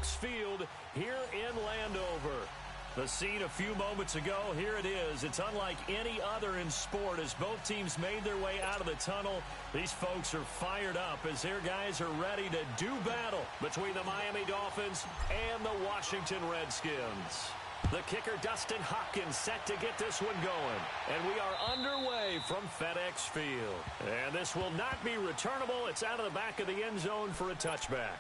FedEx Field here in Landover. The scene a few moments ago, here it is. It's unlike any other in sport as both teams made their way out of the tunnel. These folks are fired up as their guys are ready to do battle between the Miami Dolphins and the Washington Redskins. The kicker, Dustin Hopkins, set to get this one going. And we are underway from FedEx Field. And this will not be returnable. It's out of the back of the end zone for a touchback.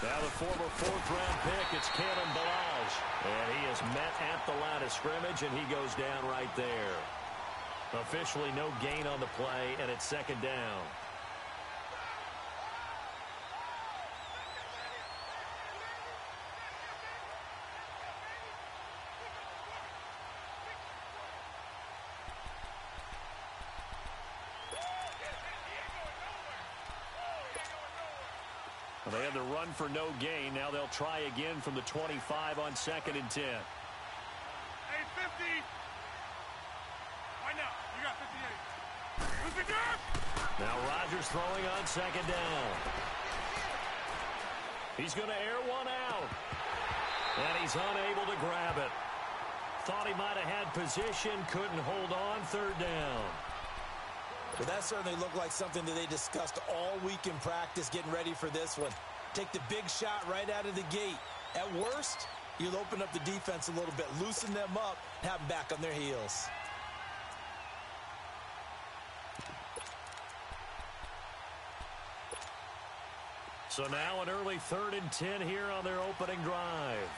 Now the former fourth-round pick, it's Kalen Ballage. And he is met at the line of scrimmage, and he goes down right there. Officially no gain on the play, and it's second down. Well, they had the run for no gain. Now they'll try again from the 25 on 2nd and 10. Hey, 50. Right now, you got 58. Who's the good? Now Rodgers throwing on 2nd down. He's going to air one out. And he's unable to grab it. Thought he might have had position, couldn't hold on, 3rd down. Well, that certainly looked like something that they discussed all week in practice getting ready for this one. Take the big shot right out of the gate. At worst, you'll open up the defense a little bit, loosen them up, have them back on their heels. So now an early 3rd and 10 here on their opening drive.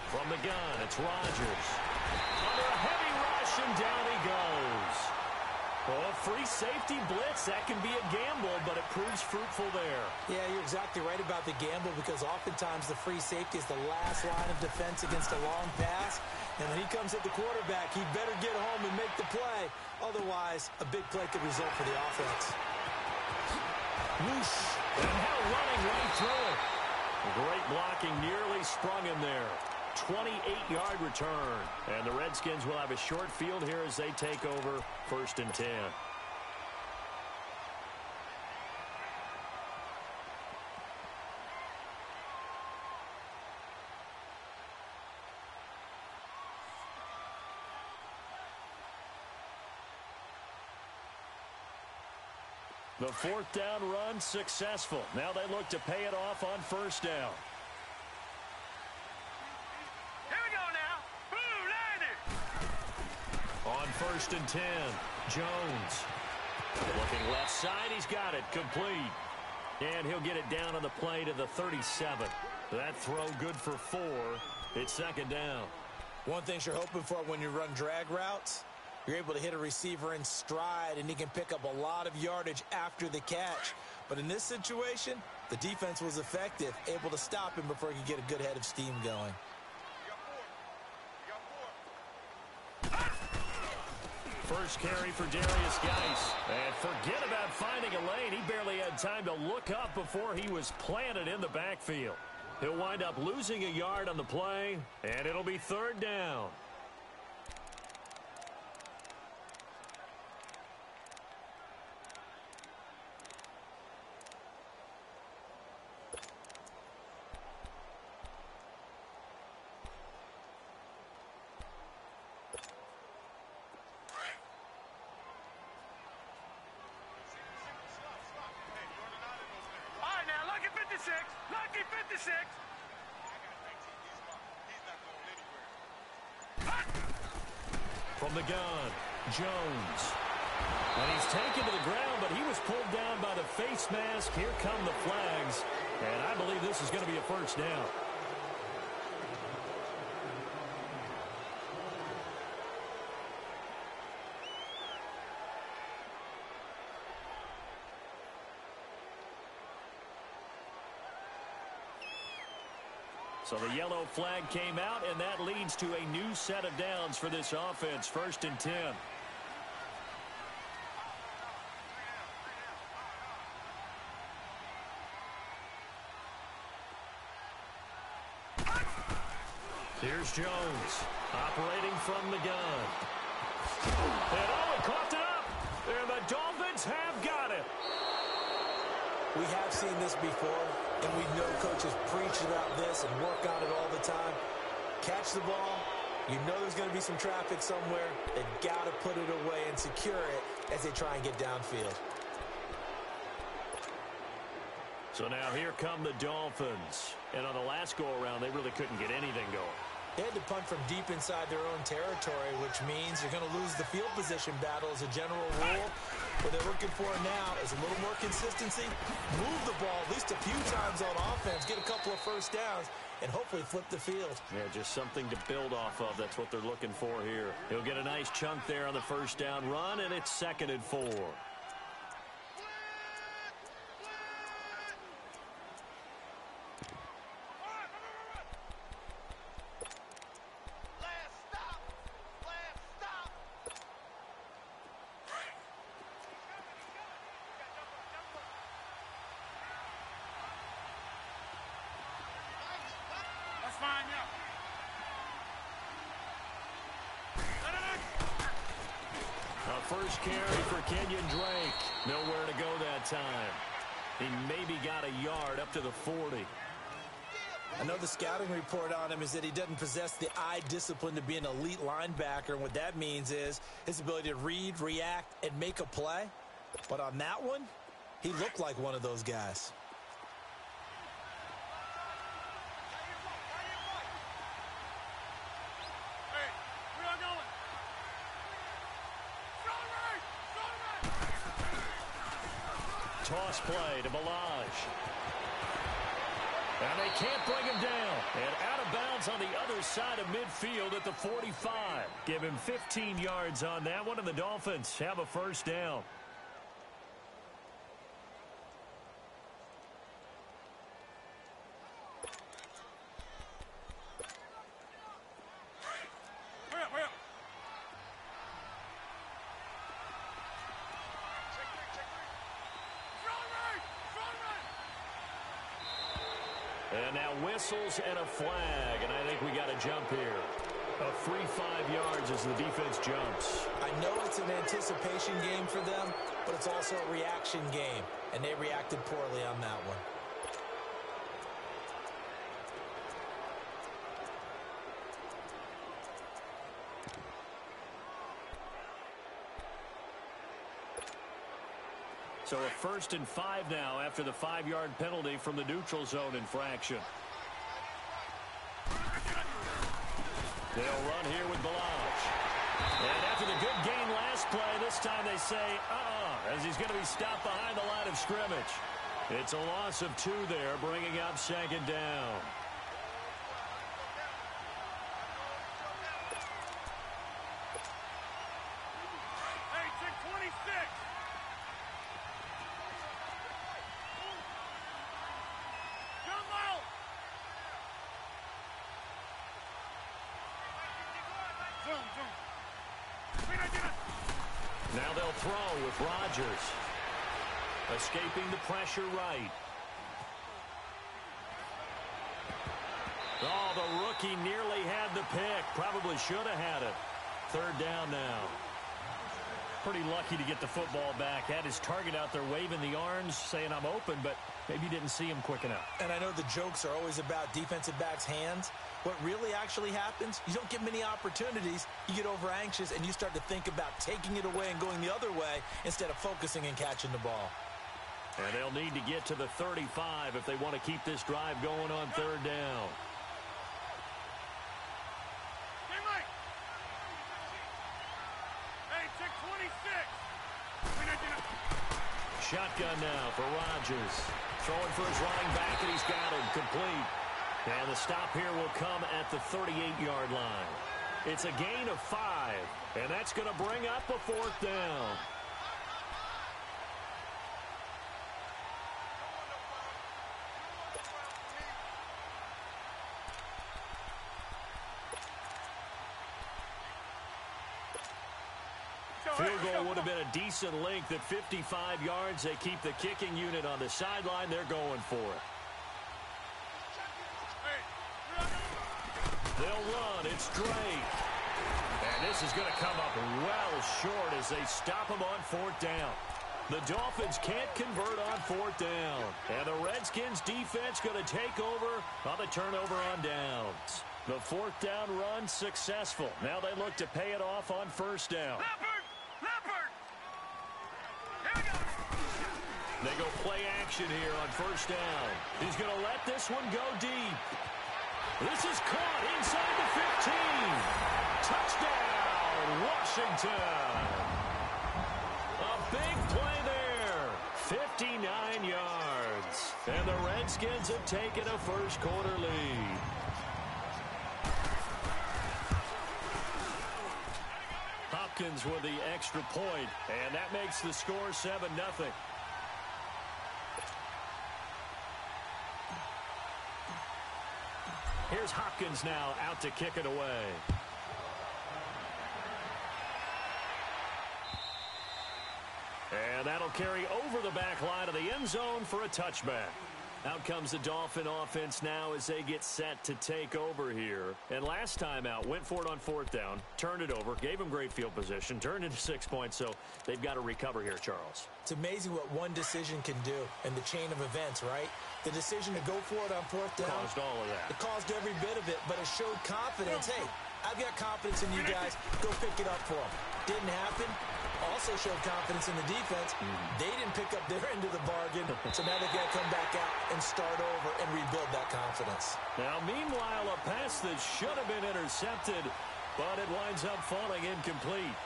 From the gun, it's Rodgers. Under a heavy rush, and down he goes. Oh, free safety blitz, that can be a gamble, but it proves fruitful there. Yeah, you're exactly right about the gamble because oftentimes the free safety is the last line of defense against a long pass. And when he comes at the quarterback, he better get home and make the play. Otherwise, a big play could result for the offense. Whoosh. And now running right through it. Great blocking, nearly sprung him there. 28-yard return. And the Redskins will have a short field here as they take over 1st and 10. The 4th down run successful. Now they look to pay it off on 1st down. On 1st and 10, Jones. Looking left side, he's got it, complete. And he'll get it down on the play to the 37. That throw good for 4. It's 2nd down. One thing you're hoping for when you run drag routes, you're able to hit a receiver in stride, and he can pick up a lot of yardage after the catch. But in this situation, the defense was effective, able to stop him before he could get a good head of steam going. First carry for Darius Geis. And forget about finding a lane. He barely had time to look up before he was planted in the backfield. He'll wind up losing a yard on the play, and it'll be 3rd down. the gun. Jones. And he's taken to the ground, but he was pulled down by the face mask. Here come the flags. And I believe this is going to be a first down. So the yellow flag came out, and that leads to a new set of downs for this offense. 1st and 10. Here's Jones, operating from the gun. And he coughed it up. And the Dolphins have got it. We have seen this before, and we know coaches preach about this and work on it all the time. Catch the ball. You know there's going to be some traffic somewhere. They've got to put it away and secure it as they try and get downfield. So now here come the Dolphins. And on the last go-around, they really couldn't get anything going. They had to punt from deep inside their own territory, which means you're going to lose the field position battle as a general rule. What they're looking for now is a little more consistency, move the ball at least a few times on offense, get a couple of first downs, and hopefully flip the field. Yeah, just something to build off of. That's what they're looking for here. He'll get a nice chunk there on the first down run, and it's 2nd and 4. First carry for Kenyon Drake. Nowhere to go that time. He maybe got a yard up to the 40. I know the scouting report on him is that he doesn't possess the eye discipline to be an elite linebacker. And what that means is his ability to read, react, and make a play. But on that one, he looked like one of those guys. Toss play to Balaj. And they can't bring him down. And out of bounds on the other side of midfield at the 45. Give him 15 yards on that one, and the Dolphins have a first down. And now whistles and a flag, and I think we got a jump here. A free 5 yards as the defense jumps. I know it's an anticipation game for them, but it's also a reaction game, and they reacted poorly on that one. So a 1st and 5 now after the 5-yard penalty from the neutral zone infraction. They'll run here with Balaj. And after the good gain last play, this time they say, as he's going to be stopped behind the line of scrimmage. It's a loss of 2 there, bringing up 2nd down. Now they'll throw with Rodgers. Escaping the pressure right. Oh, the rookie nearly had the pick. Probably should have had it. 3rd down now. Pretty lucky to get the football back. Had his target out there waving the arms, saying I'm open, but maybe didn't see him quick enough. And I know the jokes are always about defensive backs' hands. What really actually happens, you don't get many opportunities, you get over anxious, and you start to think about taking it away and going the other way instead of focusing and catching the ball. And they'll need to get to the 35 if they want to keep this drive going on 3rd down. Shotgun now for Rodgers. Throwing for his running back, and he's got him complete. And the stop here will come at the 38-yard line. It's a gain of 5, and that's going to bring up a 4th down. Field goal would have been a decent length at 55 yards. They keep the kicking unit on the sideline. They're going for it. They'll run. It's Drake. And this is going to come up well short as they stop him on 4th down. The Dolphins can't convert on 4th down. And the Redskins defense going to take over on the turnover on downs. The 4th down run successful. Now they look to pay it off on 1st down. They go play action here on 1st down. He's going to let this one go deep. This is caught inside the 15. Touchdown, Washington. A big play there. 59 yards. And the Redskins have taken a first-quarter lead. Hopkins with the extra point, and that makes the score 7-0. Here's Hopkins now out to kick it away. And that'll carry over the back line of the end zone for a touchback. Out comes the Dolphin offense now as they get set to take over here. And last time out, went for it on 4th down, turned it over, gave them great field position, turned into 6 points, so they've got to recover here, Charles. It's amazing what one decision can do in the chain of events, right? The decision to go for it on 4th down. Caused all of that. It caused every bit of it, but it showed confidence. Hey, I've got confidence in you guys. Go pick it up for them. Didn't happen. Also showed confidence in the defense. They didn't pick up their end of the bargain, so now they've got to come back out and start over and rebuild that confidence. Now, meanwhile, a pass that should have been intercepted, but it winds up falling incomplete.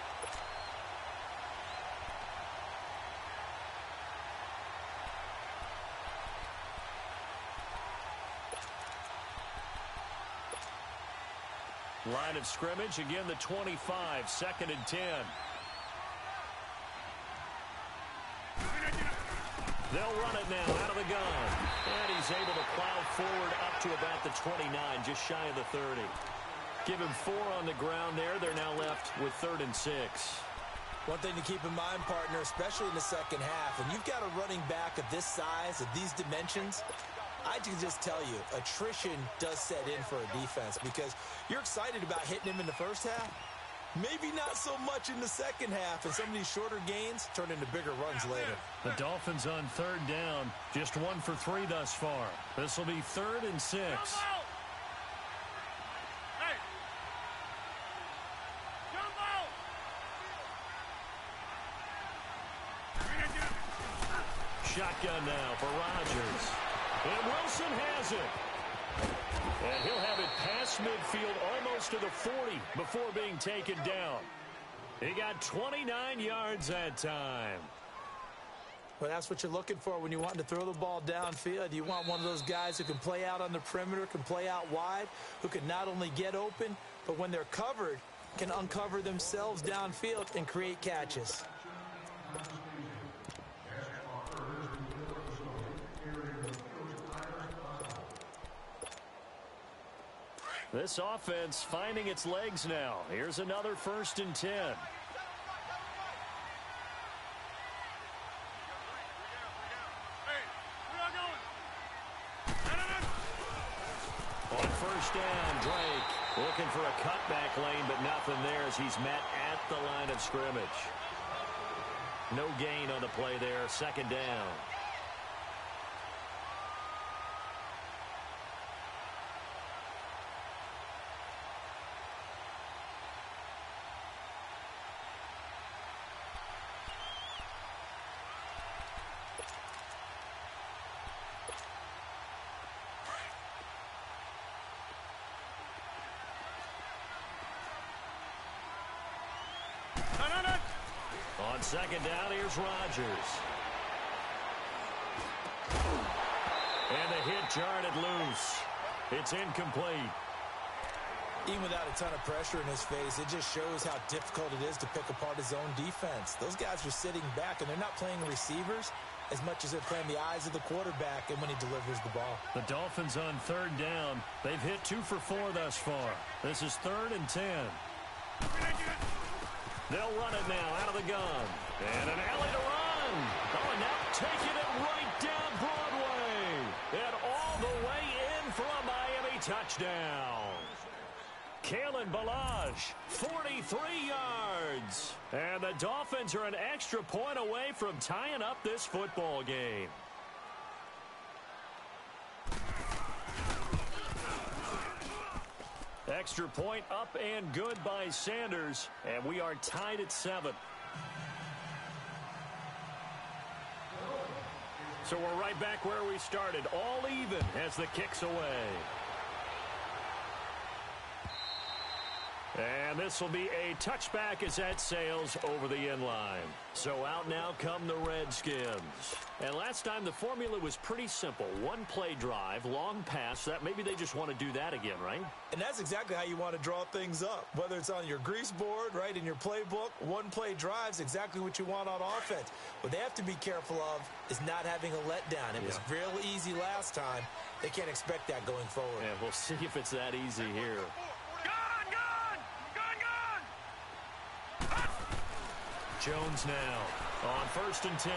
Line of scrimmage, again the 25, 2nd and 10. They'll run it now out of the gun. And he's able to plow forward up to about the 29, just shy of the 30. Give him 4 on the ground there. They're now left with 3rd and 6. One thing to keep in mind, partner, especially in the second half, when you've got a running back of this size, of these dimensions, I can just tell you, attrition does set in for a defense because you're excited about hitting him in the first half. Maybe not so much in the second half, and some of these shorter gains turn into bigger runs later. The Dolphins on 3rd down, just 1 for 3 thus far. This will be 3rd and 6. Shotgun now for Rodgers. And Wilson has it. And he'll have it past midfield almost to the 40 before being taken down. He got 29 yards that time. Well, that's what you're looking for when you're wanting to throw the ball downfield. You want one of those guys who can play out on the perimeter, can play out wide, who can not only get open, but when they're covered, can uncover themselves downfield and create catches. This offense finding its legs now. Here's another 1st and 10. On 1st down, Drake looking for a cutback lane, but nothing there as he's met at the line of scrimmage. No gain on the play there. 2nd down. On second down, here's Rodgers. And the hit jarred it loose. It's incomplete. Even without a ton of pressure in his face, it just shows how difficult it is to pick apart his own defense. Those guys are sitting back, and they're not playing receivers as much as they're playing the eyes of the quarterback and when he delivers the ball. The Dolphins on third down. They've hit 2 for 4 thus far. This is 3rd and 10. They'll run it now out of the gun. And an alley to run. Oh, now taking it right down Broadway. And all the way in for a Miami touchdown. Kalen Ballage, 43 yards. And the Dolphins are an extra point away from tying up this football game. Extra point up and good by Sanders. And we are tied at 7. So we're right back where we started. All even as the kick's away. And this will be a touchback as that sails over the end line. So out now come the Redskins. And last time the formula was pretty simple. One play drive, long pass. That maybe they just want to do that again, right? And that's exactly how you want to draw things up. Whether it's on your grease board, right, in your playbook, one play drive is exactly what you want on offense. What they have to be careful of is not having a letdown. It was real easy last time. They can't expect that going forward. Yeah, we'll see if it's that easy here. Jones now on 1st and 10.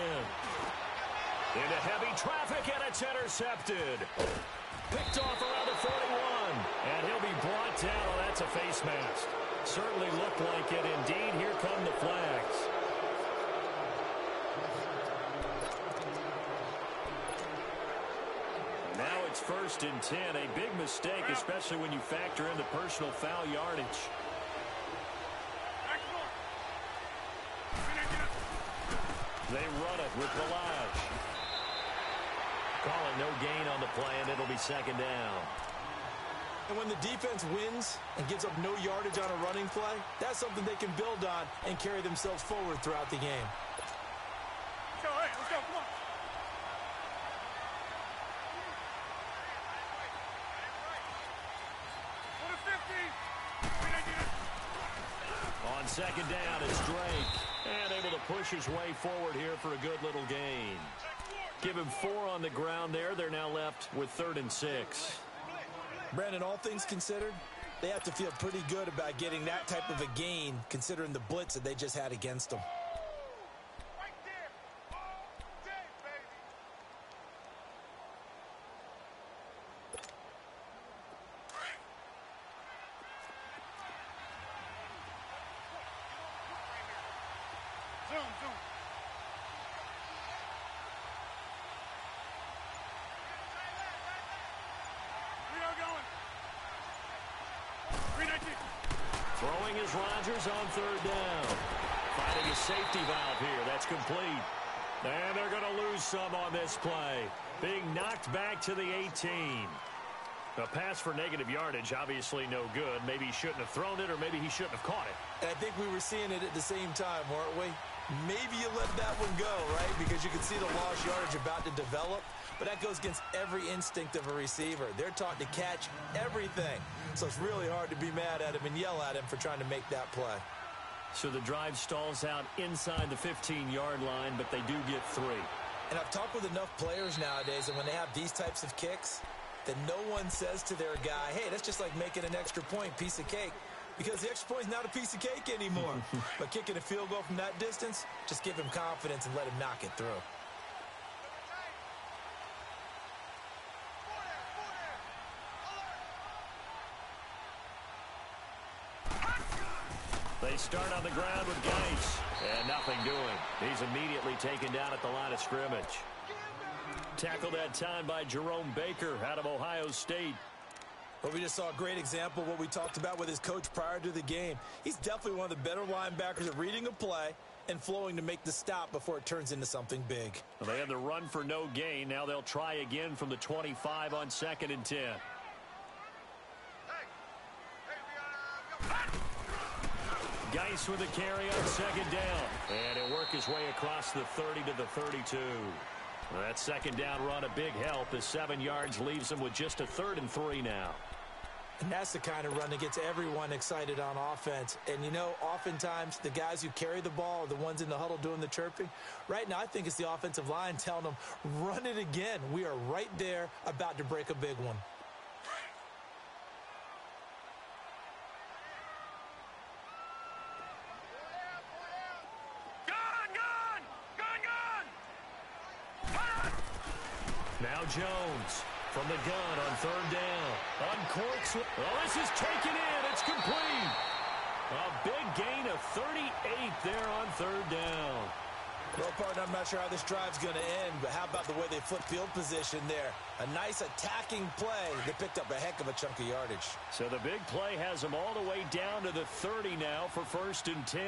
Into heavy traffic, and it's intercepted. Picked off around the 41. And he'll be brought down. Oh, that's a face mask. Certainly looked like it. Indeed, here come the flags. Now it's 1st and 10. A big mistake, especially when you factor in the personal foul yardage. They run it with Ballage. Calling no gain on the play, and it'll be 2nd down. And when the defense wins and gives up no yardage on a running play, that's something they can build on and carry themselves forward throughout the game. Let's go, hey, let's go, come on. On 2nd down, it's Drake. And able to push his way forward here for a good little gain. Give him 4 on the ground there. They're now left with 3rd and 6. Brandon, all things considered, they have to feel pretty good about getting that type of a gain considering the blitz that they just had against them. Throwing is Rodgers on 3rd down. Finding a safety valve here. That's complete. And they're going to lose some on this play. Being knocked back to the 18. A pass for negative yardage, obviously no good. Maybe he shouldn't have thrown it, or maybe he shouldn't have caught it. And I think we were seeing it at the same time, weren't we? Maybe you let that one go, right? Because you can see the lost yardage about to develop. But that goes against every instinct of a receiver. They're taught to catch everything. So it's really hard to be mad at him and yell at him for trying to make that play. So the drive stalls out inside the 15-yard line, but they do get 3. And I've talked with enough players nowadays, and when they have these types of kicks, that no one says to their guy, hey, that's just like making an extra point, piece of cake. Because the extra point is not a piece of cake anymore. But kicking a field goal from that distance, just give him confidence and let him knock it through. They start on the ground with Geis. And nothing doing. He's immediately taken down at the line of scrimmage. Tackled that time by Jerome Baker out of Ohio State. Well, we just saw a great example of what we talked about with his coach prior to the game. He's definitely one of the better linebackers at reading a play and flowing to make the stop before it turns into something big. Well, they had the run for no gain. Now they'll try again from the 25 on 2nd and 10. Geis with the carry on second down. And he'll work his way across the 30 to the 32. That second down run a big help as 7 yards leaves him with just a 3rd and 3 now. And that's the kind of run that gets everyone excited on offense. And, you know, oftentimes the guys who carry the ball are the ones in the huddle doing the chirping. Right now, I think it's the offensive line telling them, run it again. We are right there about to break a big one. Now Jones from the gun on 3rd down. Uncorks. Oh, this is taken in. It's complete. A big gain of 38 there on 3rd down. Well, partner, I'm not sure how this drive's going to end, but how about the way they flip field position there? A nice attacking play that picked up a heck of a chunk of yardage. So the big play has them all the way down to the 30 now for 1st and 10.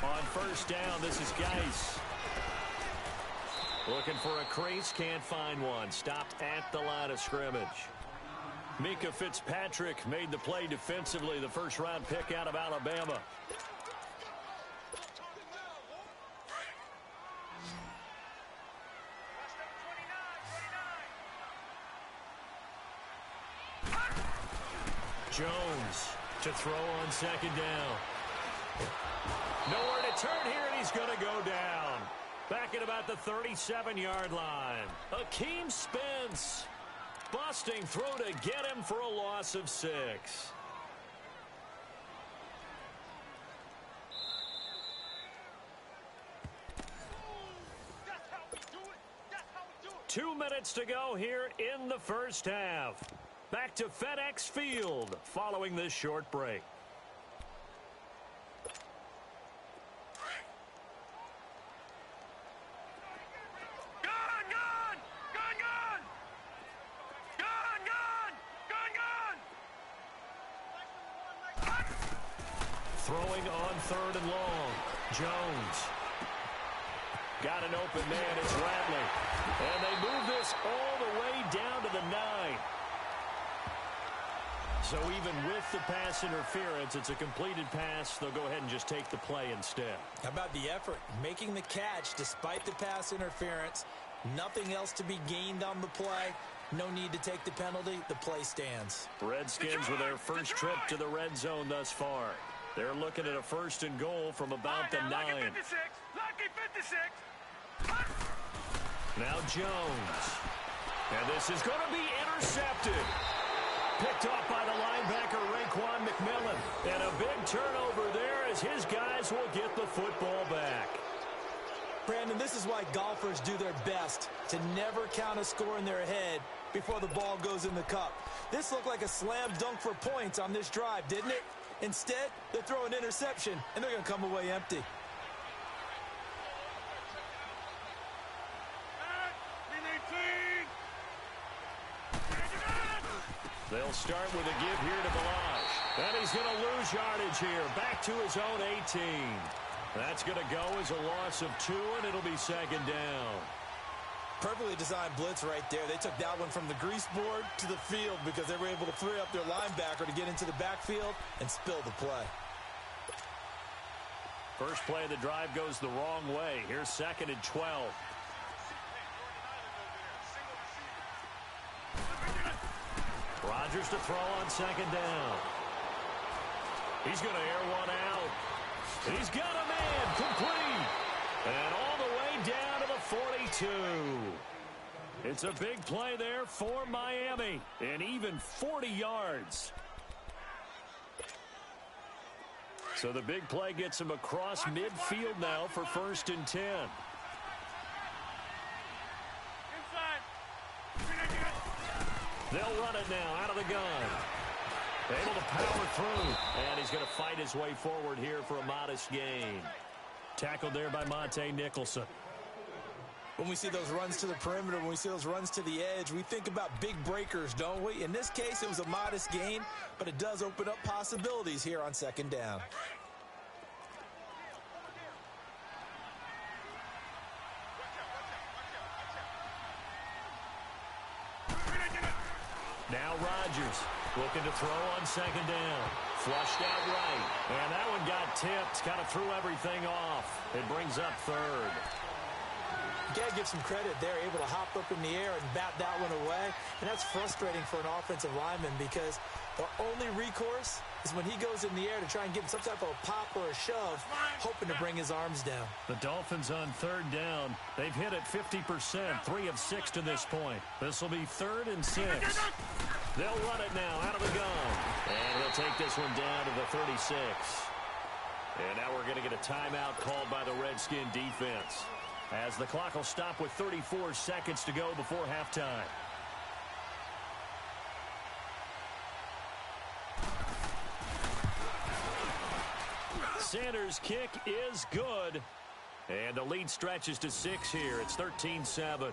On 1st down, this is Geis. Looking for a crease, can't find one. Stopped at the line of scrimmage. Mika Fitzpatrick made the play defensively, the 1st-round pick out of Alabama. Jones to throw on 2nd down. Nowhere to turn here, and he's going to go down. Back at about the 37-yard line. Akeem Spence. Busting through to get him for a loss of 6. Two minutes to go here in the 1st half. Back to FedEx Field following this short break. Throwing on 3rd and long. Jones. Got an open man. It's Rattling. And they move this all the way down to the 9. So even with the pass interference, it's a completed pass. They'll go ahead and just take the play instead. How about the effort? Making the catch despite the pass interference. Nothing else to be gained on the play. No need to take the penalty. The play stands. Redskins with their first trip to the red zone thus far. They're looking at a 1st and goal from about the 9. Lucky 56. Lucky 56. Now Jones. And this is going to be intercepted. Picked off by the linebacker, Raekwon McMillan. And a big turnover there as his guys will get the football back. Brandon, this is why golfers do their best to never count a score in their head before the ball goes in the cup. This looked like a slam dunk for points on this drive, didn't it? Instead, they throw an interception, and they're going to come away empty. They'll start with a give here to Balaj. And he's going to lose yardage here. Back to his own 18. That's going to go as a loss of 2, and it'll be 2nd down. Perfectly designed blitz right there. They took that one from the grease board to the field because they were able to free up their linebacker to get into the backfield and spill the play. First play of the drive goes the wrong way. Here's 2nd and 12. Rodgers to throw on 2nd down. He's going to air one out. He's got a man complete. And all the way down to the 42. It's a big play there for Miami. And even 40 yards. So the big play gets him across midfield now for 1st and 10. They'll run it now out of the gun. Able to power through. And he's going to fight his way forward here for a modest gain. Tackled there by Monte Nicholson. When we see those runs to the perimeter, when we see those runs to the edge, we think about big breakers, don't we? In this case, it was a modest gain, but it does open up possibilities here on 2nd down. Now Rodgers Looking to throw on second down. Flushed out right. And that one got tipped. Kind of threw everything off. It brings up third. You got to give some credit. They're able to hop up in the air and bat that one away. And that's frustrating for an offensive lineman because the only recourse is when he goes in the air to try and get some type of a pop or a shove, hoping to bring his arms down. The Dolphins on third down. They've hit it 50%, 3 of 6 to this point. This will be 3rd and 6. They'll run it now out of the gun. And he'll take this one down to the 36. And now we're going to get a timeout called by the Redskin defense, as the clock will stop with 34 seconds to go before halftime. Sanders' kick is good. And the lead stretches to 6 here. It's 13-7.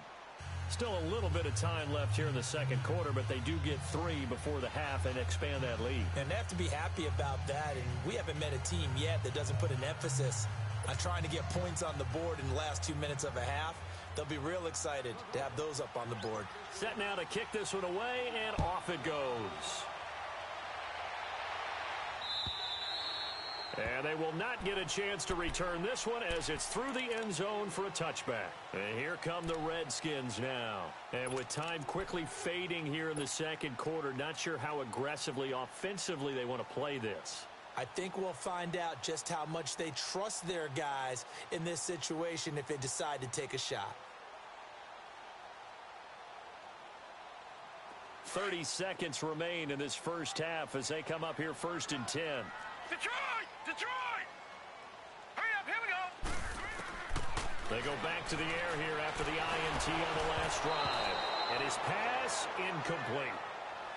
Still a little bit of time left here in the second quarter, but they do get 3 before the half and expand that lead. And they have to be happy about that. And we haven't met a team yet that doesn't put an emphasis on trying to get points on the board in the last 2 minutes of a half. They'll be real excited to have those up on the board. Set now to kick this one away, and off it goes. And they will not get a chance to return this one as it's through the end zone for a touchback. And here come the Redskins now. And with time quickly fading here in the second quarter, not sure how aggressively, offensively they want to play this. I think we'll find out just how much they trust their guys in this situation if they decide to take a shot. 30 seconds remain in this first half as they come up here 1st and 10. Detroit! Detroit! Hurry up, here we go! They go back to the air here after the INT on the last drive. And his pass incomplete.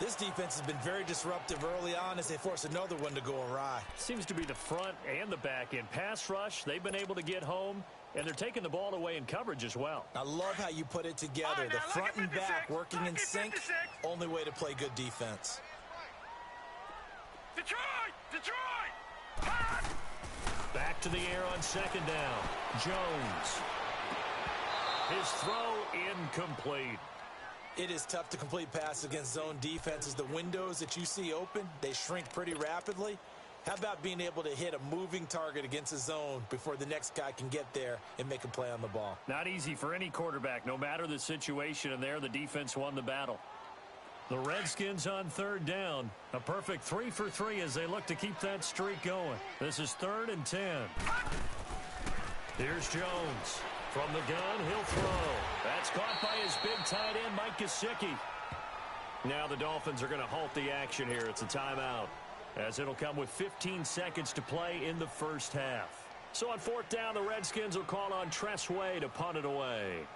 This defense has been very disruptive early on as they force another one to go awry. Seems to be the front and the back end. Pass rush, they've been able to get home, and they're taking the ball away in coverage as well. I love how you put it together. Right, the now, front and back working in 56. sync. Only way to play good defense. Detroit! Detroit! Hot! Back to the air on second down. Jones. His throw incomplete. It is tough to complete passes against zone defenses. The windows that you see open, they shrink pretty rapidly. How about being able to hit a moving target against a zone before the next guy can get there and make a play on the ball? Not easy for any quarterback, no matter the situation, and there the defense won the battle. The Redskins on third down. A perfect 3 for 3 as they look to keep that streak going. This is 3rd and 10. Here's Jones. From the gun, he'll throw. That's caught by his big tight end, Mike Gesicki. Now the Dolphins are going to halt the action here. It's a timeout, as it'll come with 15 seconds to play in the first half. So on 4th down, the Redskins will call on Tress Way to punt it away.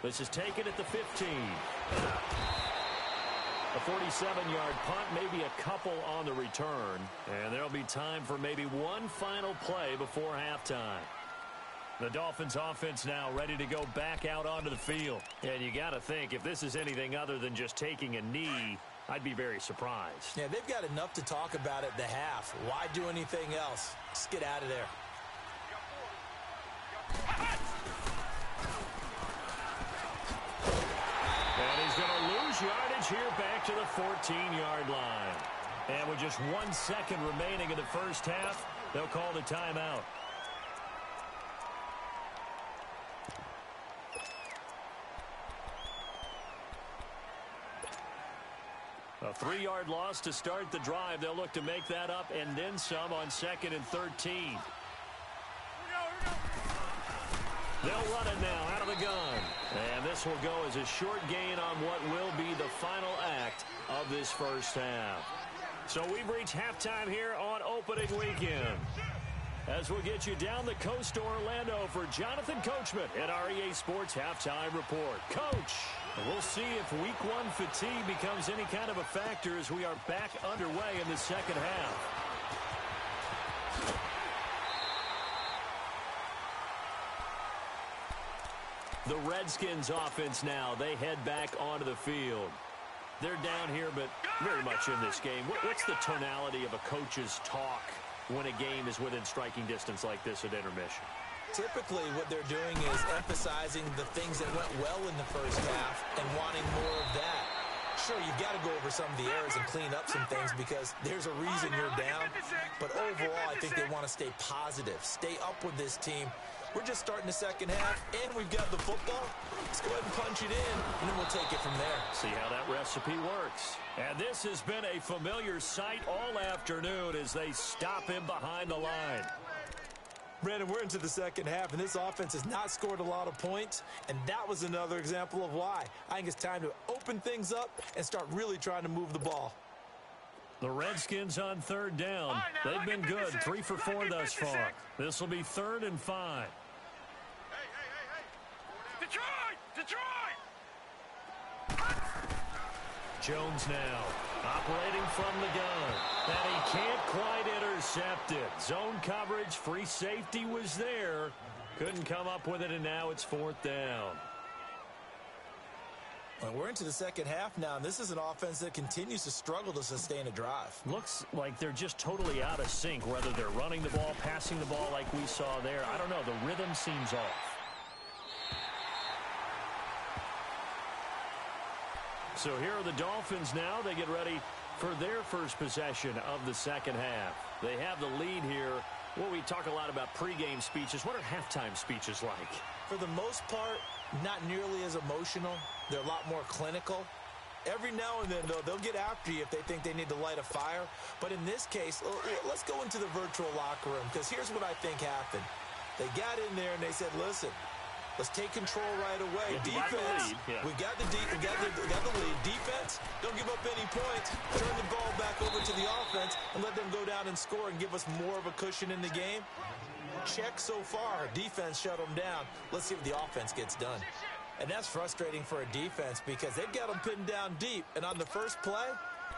This is taken at the 15. A 47-yard punt, maybe a couple on the return. And there'll be time for maybe one final play before halftime. The Dolphins offense now ready to go back out onto the field. And you got to think, if this is anything other than just taking a knee, I'd be very surprised. Yeah, they've got enough to talk about at the half. Why do anything else? Just get out of there. And he's going to lose yardage here back to the 14-yard line. And with just 1 second remaining in the first half, they'll call the timeout. A 3-yard loss to start the drive. They'll look to make that up and then some on 2nd and 13. They'll run it now out of the gun. And this will go as a short gain on what will be the final act of this first half. So we've reached halftime here on opening weekend, as we'll get you down the coast to Orlando for Jonathan Coachman at our EA Sports Halftime Report. Coach, we'll see if Week 1 fatigue becomes any kind of a factor as we are back underway in the second half. The Redskins offense now, they head back onto the field. They're down here, but very much in this game. What's the tonality of a coach's talk when a game is within striking distance like this at intermission? Typically, what they're doing is emphasizing the things that went well in the first half and wanting more of that. Sure, you've got to go over some of the errors and clean up some things because there's a reason you're down. But overall, I think they want to stay positive, stay up with this team. We're just starting the second half, and we've got the football. Let's go ahead and punch it in, and then we'll take it from there. See how that recipe works. And this has been a familiar sight all afternoon as they stop him behind the line. Brandon, we're into the second half, and this offense has not scored a lot of points, and that was another example of why. I think it's time to open things up and start really trying to move the ball. The Redskins on third down. They've been good, 3 for 4 thus far. This will be 3rd and 5. Detroit! Jones now operating from the gun. And he can't quite intercept it. Zone coverage, free safety was there. Couldn't come up with it, and now it's 4th down. Well, we're into the second half now, and this is an offense that continues to struggle to sustain a drive. Looks like they're just totally out of sync, whether they're running the ball, passing the ball like we saw there. I don't know. The rhythm seems off. So here are the Dolphins now. They get ready for their first possession of the second half. They have the lead here. Well, we talk a lot about pregame speeches. What are halftime speeches like? For the most part, not nearly as emotional. They're a lot more clinical. Every now and then, though, they'll get after you if they think they need to light a fire. But in this case, let's go into the virtual locker room, because here's what I think happened. They got in there and they said, listen, let's take control right away. Defense, we got the lead. Defense, don't give up any points. Turn the ball back over to the offense and let them go down and score and give us more of a cushion in the game. Check so far. Defense shut them down. Let's see what the offense gets done. And that's frustrating for a defense because they've got them pinned down deep. And on the first play,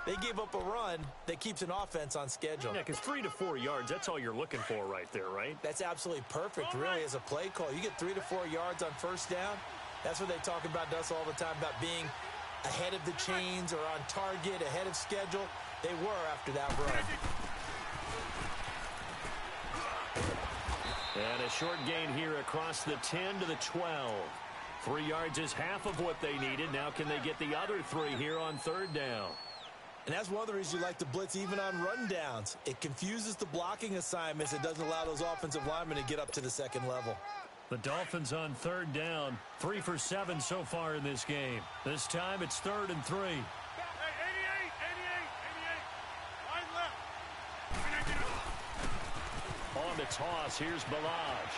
they give up a run that keeps an offense on schedule. Yeah, because 3 to 4 yards, that's all you're looking for right there, right? That's absolutely perfect, really, as a play call. You get 3 to 4 yards on first down. That's what they talk about to us all the time, about being ahead of the chains or on target, ahead of schedule. They were after that run. And a short gain here across the 10 to the 12. 3 yards is half of what they needed. Now can they get the other 3 here on third down? And that's one of the reasons you like to blitz even on rundowns. It confuses the blocking assignments. It doesn't allow those offensive linemen to get up to the second level. The Dolphins on third down. 3 for 7 so far in this game. This time it's 3rd and 3. Hey, 88. Line left. On the toss, here's Balaj.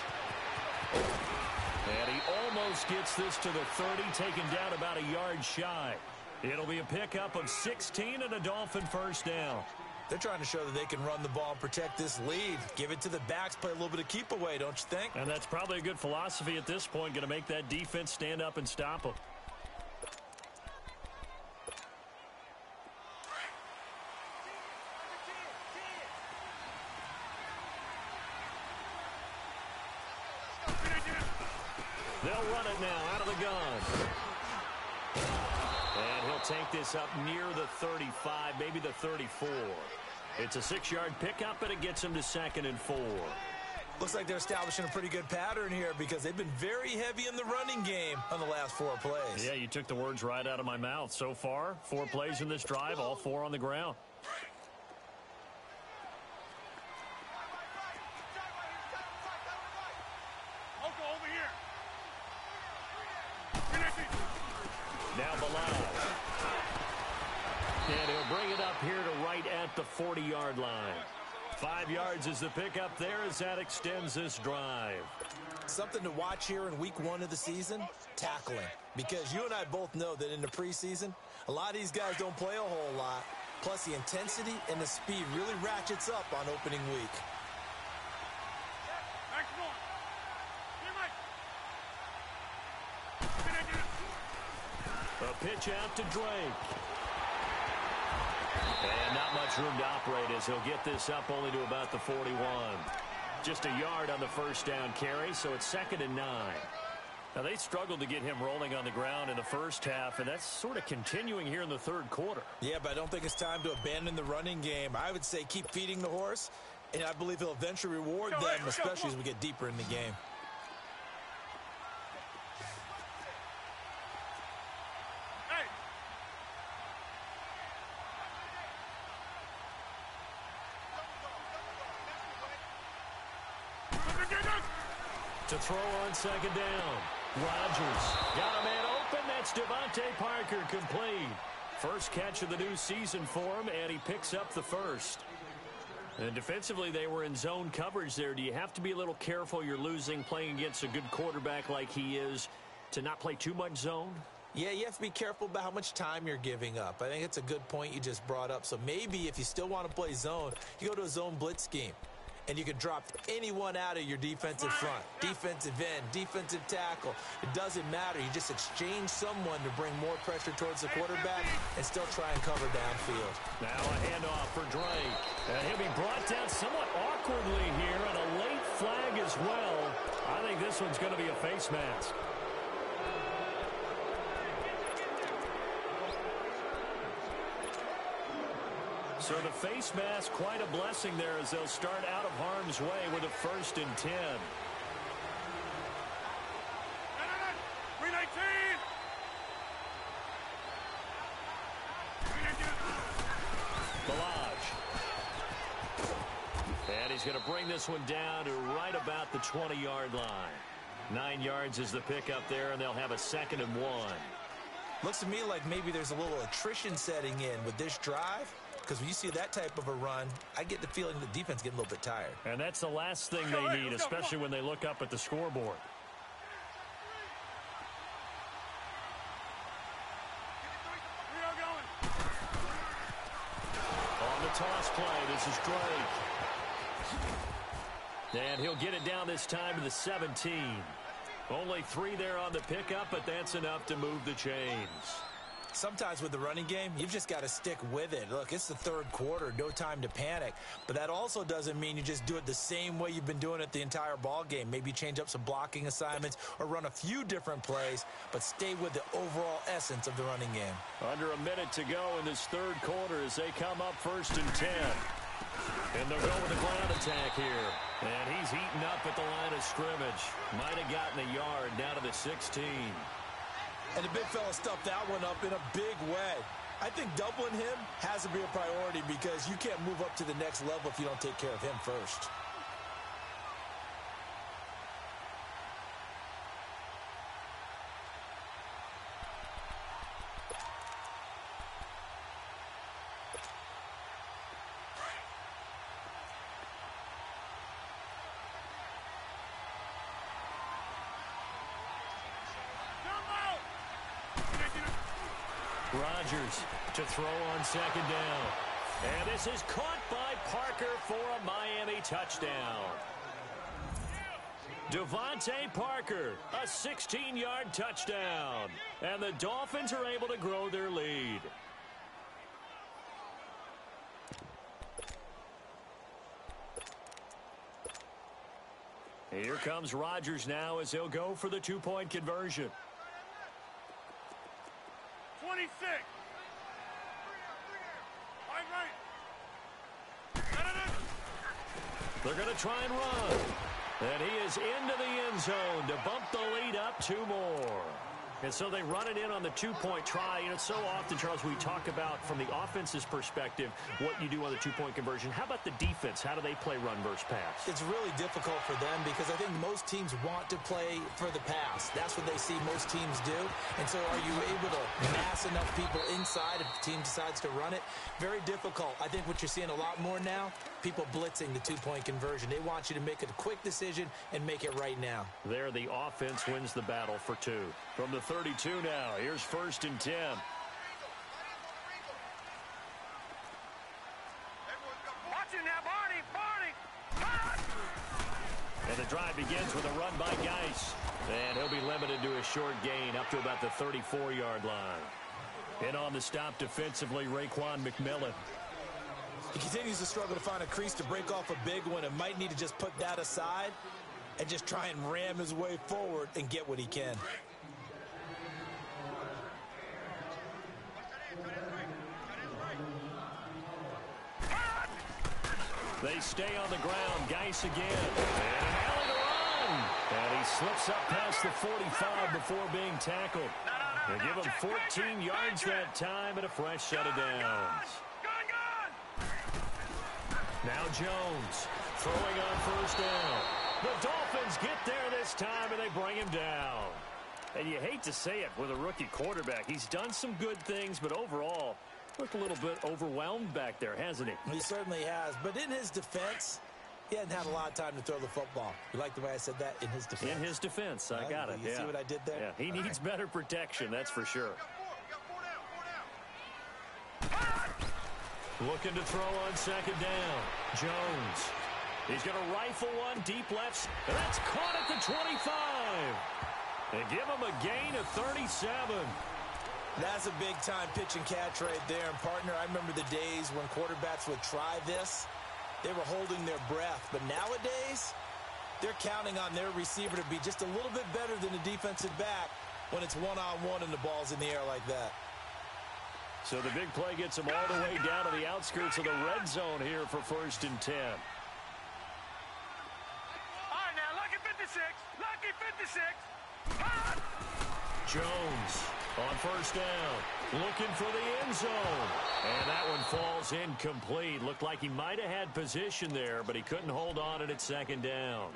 And he almost gets this to the 30, taken down about a yard shy. It'll be a pickup of 16 and a Dolphin first down. They're trying to show that they can run the ball and protect this lead. Give it to the backs, play a little bit of keep away, don't you think? And that's probably a good philosophy at this point, going to make that defense stand up and stop them. They'll run it now out of the gun. And he'll take this up near the 35, maybe the 34. It's a 6-yard pickup, and it gets him to 2nd and 4. Looks like they're establishing a pretty good pattern here because they've been very heavy in the running game on the last 4 plays. Yeah, you took the words right out of my mouth. So far, 4 plays in this drive, all 4 on the ground. Now Balaj. And he'll bring it up here to right at the 40-yard line. 5 yards is the pickup there as that extends this drive. Something to watch here in week 1 of the season, tackling. Because you and I both know that in the preseason, a lot of these guys don't play a whole lot. Plus, the intensity and the speed really ratchets up on opening week. A pitch out to Drake. And not much room to operate as he'll get this up only to about the 41. Just a yard on the first down carry, so it's 2nd and 9. Now, they struggled to get him rolling on the ground in the first half, and that's sort of continuing here in the third quarter. Yeah, but I don't think it's time to abandon the running game. I would say keep feeding the horse And I believe he'll eventually reward them, especially as we get deeper in the game. To throw on second down. Rodgers got a man open. That's Devontae Parker, complete. First catch of the new season for him, and he picks up the first. And defensively, they were in zone coverage there. Do you have to be a little careful? You're losing, playing against a good quarterback like he is, to not play too much zone? Yeah, you have to be careful about how much time you're giving up. I think it's a good point you just brought up. So maybe if you still want to play zone, you go to a zone blitz scheme. And you can drop anyone out of your defensive front. Defensive end, defensive tackle. It doesn't matter. You just exchange someone to bring more pressure towards the quarterback and still try and cover downfield. Now a handoff for Drake. And he'll be brought down somewhat awkwardly here, and a late flag as well. I think this one's going to be a face mask. So the face mask, quite a blessing there as they'll start out of harm's way with a 1st and 10. Balaj. And he's going to bring this one down to right about the 20-yard line. 9 yards is the pickup there, and they'll have a 2nd and 1. Looks to me like maybe there's a little attrition setting in with this drive. Because when you see that type of a run, I get the feeling the defense getting a little bit tired. And that's the last thing they need, especially when they look up at the scoreboard. On the toss play, this is Drake. And he'll get it down this time to the 17. Only 3 there on the pickup, but that's enough to move the chains. Sometimes with the running game, you've just got to stick with it. Look, it's the 3rd quarter, no time to panic. But that also doesn't mean you just do it the same way you've been doing it the entire ball game. Maybe change up some blocking assignments or run a few different plays, but stay with the overall essence of the running game. Under a minute to go in this 3rd quarter as they come up 1st and 10. And they'll go with a ground attack here. And he's eaten up at the line of scrimmage. Might have gotten a yard down to the 16. And the big fella stuffed that one up in a big way. I think doubling him has to be a priority because you can't move up to the next level if you don't take care of him first. Rodgers to throw on 2nd down. And this is caught by Parker for a Miami touchdown. Devontae Parker, a 16-yard touchdown. And the Dolphins are able to grow their lead. Here comes Rodgers now as he'll go for the 2-point conversion. 26. They're going to try and run. And he is into the end zone to bump the lead up 2 more. And so they run it in on the 2-point try. You know, so often, Charles, we talk about from the offense's perspective what you do on the 2-point conversion. How about the defense? How do they play run versus pass? It's really difficult for them because I think most teams want to play for the pass. That's what they see most teams do. And so are you able to mass enough people inside if the team decides to run it? Very difficult. I think what you're seeing a lot more now, people blitzing the 2-point conversion. They want you to make a quick decision and make it right now. There, the offense wins the battle for 2. From the 32 now, here's 1st and 10. Watching now, Barney. And the drive begins with a run by Geis. And he'll be limited to a short gain up to about the 34-yard line. In on the stop defensively, Raekwon McMillan. He continues to struggle to find a crease to break off a big one and might need to just put that aside and just try and ram his way forward and get what he can. They stay on the ground. Geis again. And an alley to run. And he slips up past the 45 before being tackled. They give him 14 yards that time and a fresh set of downs. Now Jones throwing on first down. The Dolphins get there this time, and they bring him down. And you hate to say it with a rookie quarterback. He's done some good things, but overall, looked a little bit overwhelmed back there, hasn't he? He certainly has. But in his defense, he hadn't had a lot of time to throw the football. You like the way I said that? In his defense. In his defense. I got it. You see what I did there? Yeah, he needs better protection, that's for sure. Looking to throw on second down. Jones. He's going to rifle one deep left. And that's caught at the 25. They give him a gain of 37. That's a big-time pitch and catch right there. And, partner, I remember the days when quarterbacks would try this. They were holding their breath. But nowadays, they're counting on their receiver to be just a little bit better than the defensive back when it's one-on-one and the ball's in the air like that. So the big play gets him all the way down to the outskirts of the red zone here for 1st and 10. All right, now, lucky 56. Lucky 56. Jones on first down, looking for the end zone. And that one falls incomplete. Looked like he might have had position there, but he couldn't hold on at second down.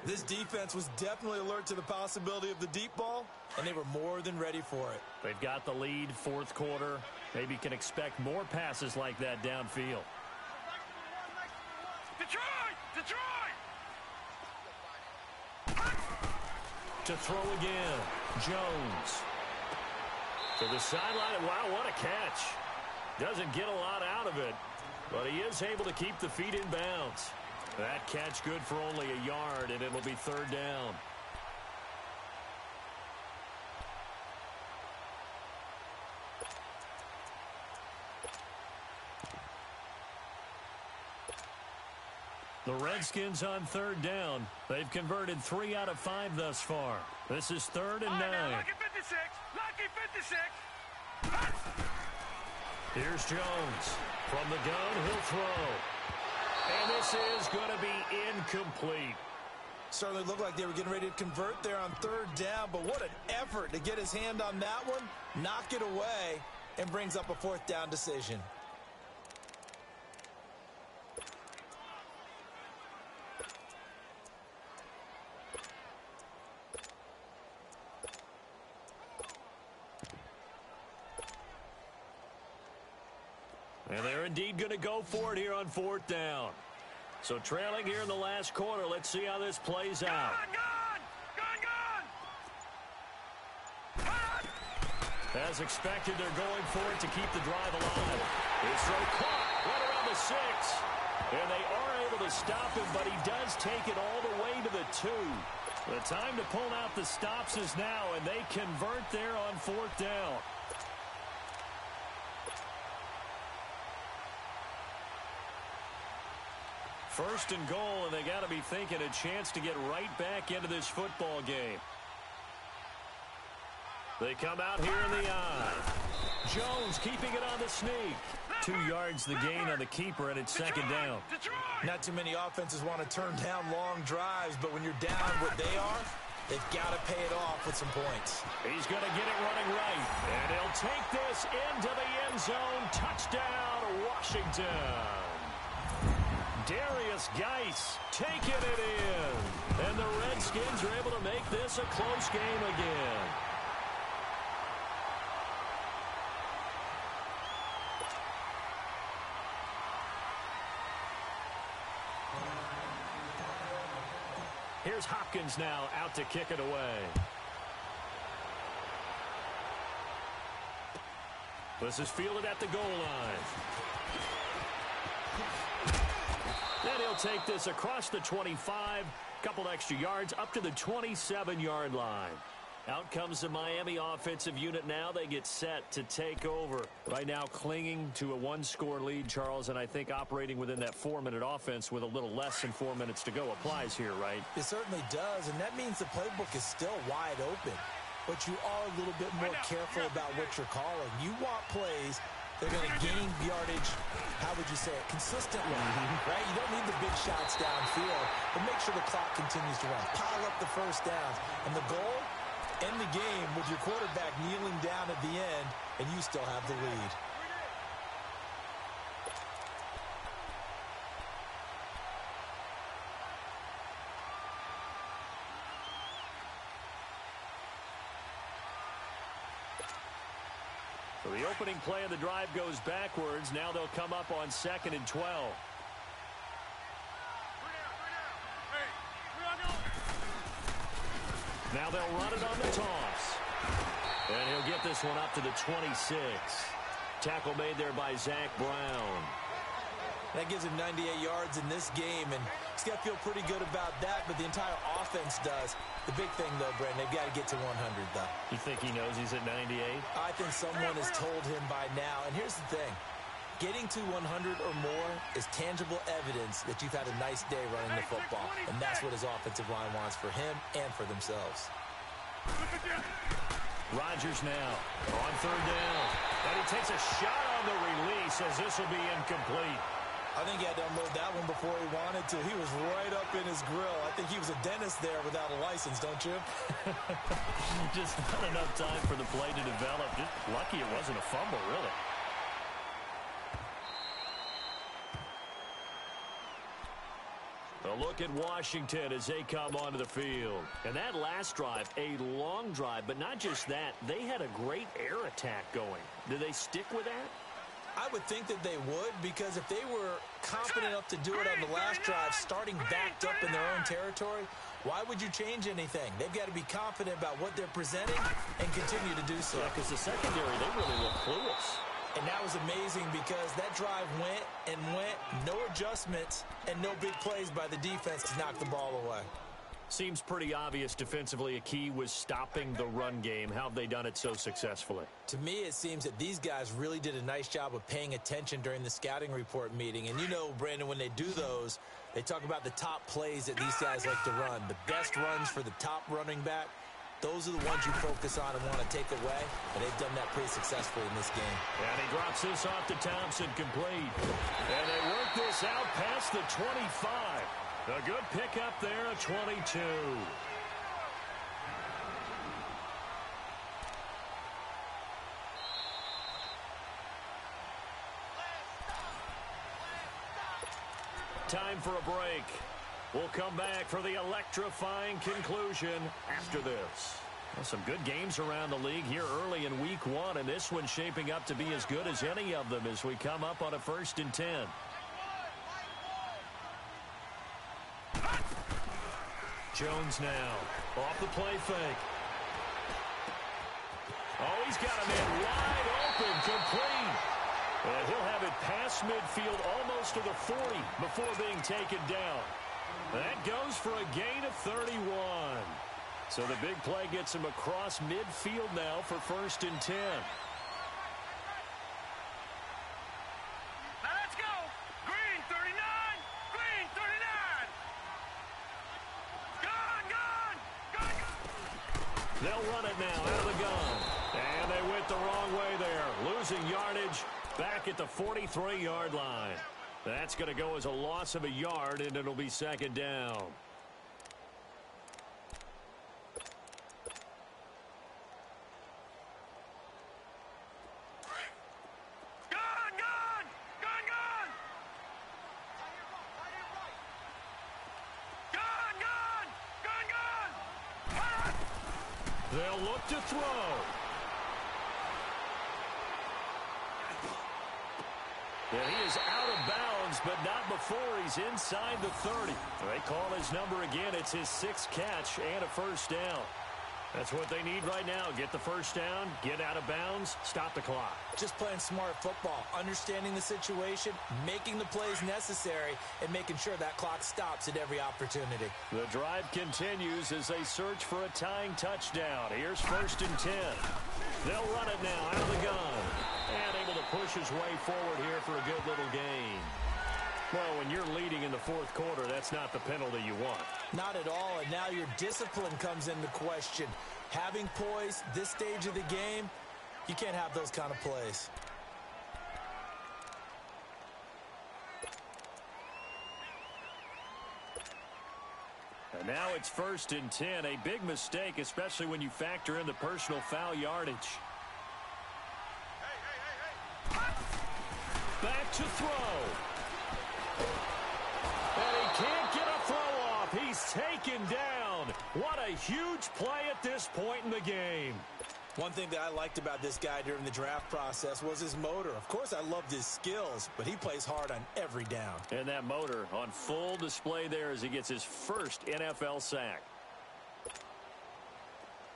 This defense was definitely alert to the possibility of the deep ball, and they were more than ready for it. They've got the lead, 4th quarter. Maybe can expect more passes like that downfield. Detroit! Detroit! To throw again, Jones. To the sideline. Wow, what a catch. Doesn't get a lot out of it, but he is able to keep the feet in bounds. That catch good for only a yard, and it'll be 3rd down. The Redskins on 3rd down. They've converted 3 out of 5 thus far. This is 3rd and 9. Lucky 56. Lucky 56. Here's Jones. From the gun, he'll throw. And this is going to be incomplete. Certainly looked like they were getting ready to convert there on 3rd down, but what an effort to get his hand on that one, knock it away, and brings up a 4th down decision. And they're indeed going to go for it here on 4th down. So trailing here in the last quarter. Let's see how this plays out. As expected, they're going for it to keep the drive alive. His throw caught right around the 6. And they are able to stop him, but he does take it all the way to the 2. The time to pull out the stops is now, and they convert there on 4th down. First and goal, and they got to be thinking a chance to get right back into this football game. They come out here in the eye. Jones keeping it on the sneak. 2 yards the gain on the keeper, and it's 2nd down. Not too many offenses want to turn down long drives, but when you're down what they are, they've got to pay it off with some points. He's going to get it running right, and he'll take this into the end zone. Touchdown, Washington. Darius Geis taking it in. And the Redskins are able to make this a close game again. Here's Hopkins now out to kick it away. This is fielded at the goal line. Then he'll take this across the 25, couple extra yards up to the 27-yard line. Out comes the Miami offensive unit now. They get set to take over. Right now clinging to a 1-score lead, Charles, and I think operating within that 4-minute offense with a little less than 4 minutes to go applies here, right? It certainly does, and that means the playbook is still wide open. But you are a little bit more careful about what you're calling. You want plays They're going to gain yardage, how would you say it, consistently, right? You don't need the big shots downfield, but make sure the clock continues to run. Pile up the first downs. And the goal, end the game with your quarterback kneeling down at the end, and you still have the lead. So the opening play of the drive goes backwards. Now they'll come up on 2nd and 12. Now they'll run it on the toss. And he'll get this one up to the 26. Tackle made there by Zach Brown. That gives him 98 yards in this game, and he's got to feel pretty good about that, but the entire offense does. The big thing, though, Brandon, they've got to get to 100, though. You think he knows he's at 98? I think someone has told him by now. And here's the thing. Getting to 100 or more is tangible evidence that you've had a nice day running the football, and that's what his offensive line wants for him and for themselves. Rodgers now on 3rd down. And he takes a shot on the release as this will be incomplete. I think he had to unload that one before he wanted to. He was right up in his grill. I think he was a dentist there without a license, don't you? Just not enough time for the play to develop. Just lucky it wasn't a fumble, really. A look at Washington as they come onto the field. And that last drive, a long drive, but not just that. They had a great air attack going. Do they stick with that? I would think that they would, because if they were confident enough to do it on the last drive, starting backed up in their own territory, why would you change anything? They've got to be confident about what they're presenting and continue to do so. Yeah, because the secondary, they really look clueless. And that was amazing because that drive went and went, no adjustments, and no big plays by the defense to knock the ball away. Seems pretty obvious defensively a key was stopping the run game. How have they done it so successfully? To me, it seems that these guys really did a nice job of paying attention during the scouting report meeting. And you know, Brandon, when they do those, they talk about the top plays that these guys like to run. The best runs for the top running back, those are the ones you focus on and want to take away. And they've done that pretty successfully in this game. And he drops this off to Thompson, complete. And they work this out past the 25. A good pickup there at 22. Time for a break. We'll come back for the electrifying conclusion after this. Well, some good games around the league here early in week 1, and this one's shaping up to be as good as any of them as we come up on a 1st and 10. Jones now off the play fake. Oh, he's got a man wide open, complete. And he'll have it past midfield almost to the 40 before being taken down. That goes for a gain of 31. So the big play gets him across midfield now for 1st and 10. Let's go. Green 39. Green 39. Gun. They'll run it now out of the gun. And they went the wrong way there. Losing yardage back at the 43-yard line. That's going to go as a loss of a yard, and it'll be 2nd down. They'll look to throw. And he is out of bounds, but not before he's inside the 30. They call his number again. It's his 6th catch and a 1st down. That's what they need right now. Get the 1st down, get out of bounds, stop the clock. Just playing smart football, understanding the situation, making the plays necessary, and making sure that clock stops at every opportunity. The drive continues as they search for a tying touchdown. Here's 1st and 10. They'll run it now out of the gun. And able to push his way forward here for a good little gain. Well, when you're leading in the 4th quarter, that's not the penalty you want. Not at all, and now your discipline comes into question. Having poise this stage of the game, you can't have those kind of plays. And now it's 1st and 10. A big mistake, especially when you factor in the personal foul yardage. Back to throw. And he can't get a throw off. He's taken down. What a huge play at this point in the game. One thing that I liked about this guy during the draft process was his motor. Of course, I loved his skills, but he plays hard on every down. And that motor on full display there as he gets his first NFL sack.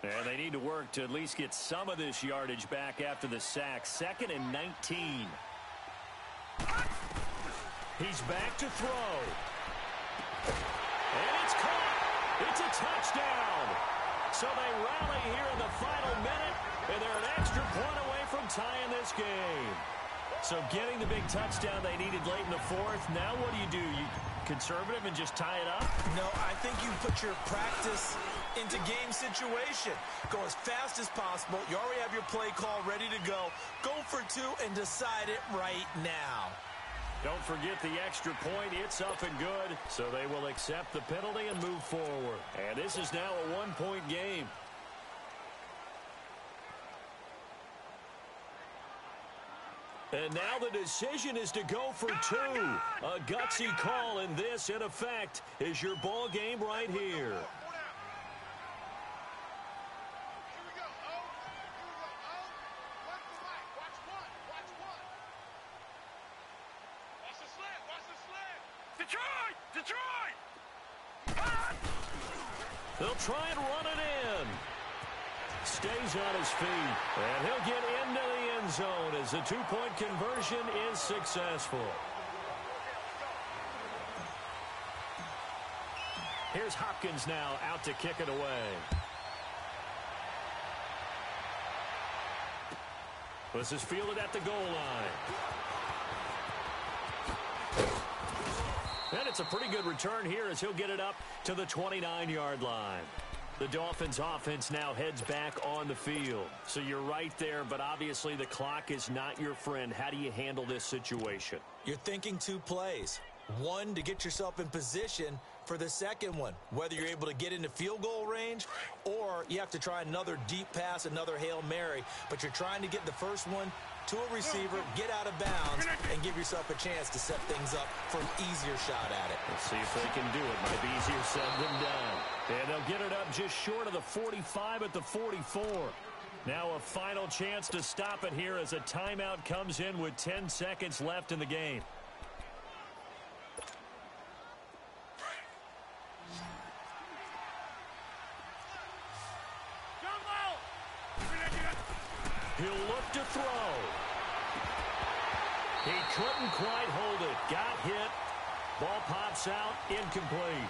And they need to work to at least get some of this yardage back after the sack. 2nd and 19. He's back to throw. And it's caught. It's a touchdown. So they rally here in the final minute, and they're an extra point away from tying this game. So getting the big touchdown they needed late in the 4th. Now what do? You conservative and just tie it up? No, I think you put your practice into game situation. Go as fast as possible. You already have your play call ready to go. Go for 2 and decide it right now. Don't forget the extra point. It's up and good. So they will accept the penalty and move forward. And this is now a 1-point game. And now the decision is to go for 2. A gutsy call, and this, in effect, is your ball game right here. They'll try and run it in. Stays on his feet. And he'll get into the end zone as the 2-point conversion is successful. Here's Hopkins now out to kick it away. This is fielded at the goal line. And it's a pretty good return here as he'll get it up to the 29-yard line. The Dolphins offense now heads back on the field. So you're right there, but obviously the clock is not your friend. How do you handle this situation? You're thinking 2 plays. 1 to get yourself in position for the second one, whether you're able to get into field goal range or you have to try another deep pass, another Hail Mary, but you're trying to get the first one to a receiver, get out of bounds, and give yourself a chance to set things up for an easier shot at it. Let's see if they can do it. Might be easier said than done. And they'll get it up just short of the 45 at the 44. Now a final chance to stop it here as a timeout comes in with 10 seconds left in the game. He'll look to throw. He couldn't quite hold it. Got hit. Ball pops out. Incomplete.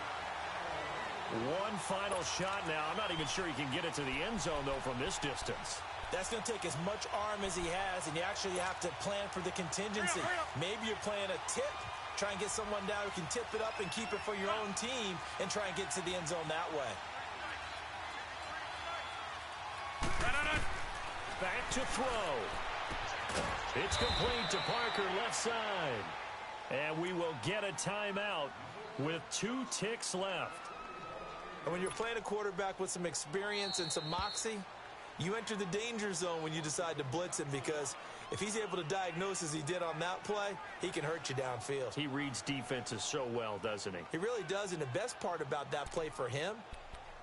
One final shot now. I'm not even sure he can get it to the end zone, though, from this distance. That's going to take as much arm as he has, and you actually have to plan for the contingency. Maybe you're playing a tip. Try and get someone down who can tip it up and keep it for your own team and try and get to the end zone that way. Back to throw. It's complete to Parker, left side. And we will get a timeout with 2 ticks left. And when you're playing a quarterback with some experience and some moxie, you enter the danger zone when you decide to blitz him, because if he's able to diagnose as he did on that play, he can hurt you downfield. He reads defenses so well, doesn't he? He really does, and the best part about that play for him,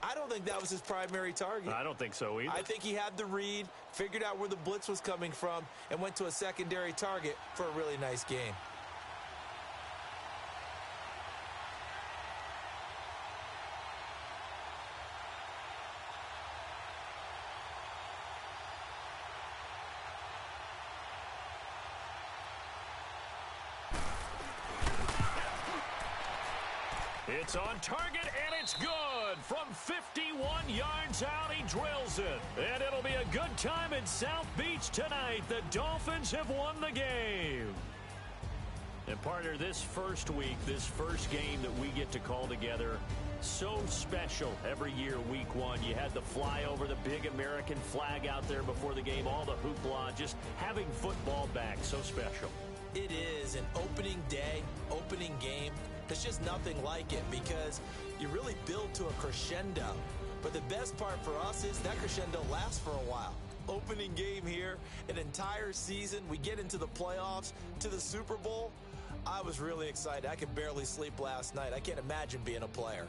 I don't think that was his primary target. I don't think so either. I think he had the read, figured out where the blitz was coming from, and went to a secondary target for a really nice game. It's on target, and it's good. From 51 yards out, he drills it. And it'll be a good time in South Beach tonight. The Dolphins have won the game. And, partner, this first week, this first game that we get to call together, so special every year, week 1. You had the flyover, the big American flag out there before the game, all the hoopla, just having football back, so special. It is an opening day, opening game. There's just nothing like it because you really build to a crescendo. But the best part for us is that crescendo lasts for a while. Opening game here, an entire season, we get into the playoffs, to the Super Bowl. I was really excited. I could barely sleep last night. I can't imagine being a player.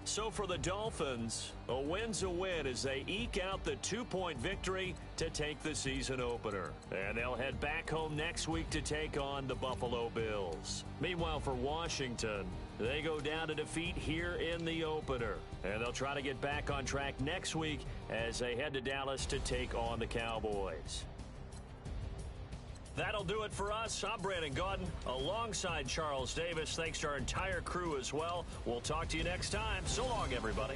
So for the Dolphins, a win's a win as they eke out the 2-point victory to take the season opener. And they'll head back home next week to take on the Buffalo Bills. Meanwhile, for Washington, they go down to defeat here in the opener. And they'll try to get back on track next week as they head to Dallas to take on the Cowboys. That'll do it for us. I'm Brandon Gaudin alongside Charles Davis. Thanks to our entire crew as well. We'll talk to you next time. So long, everybody.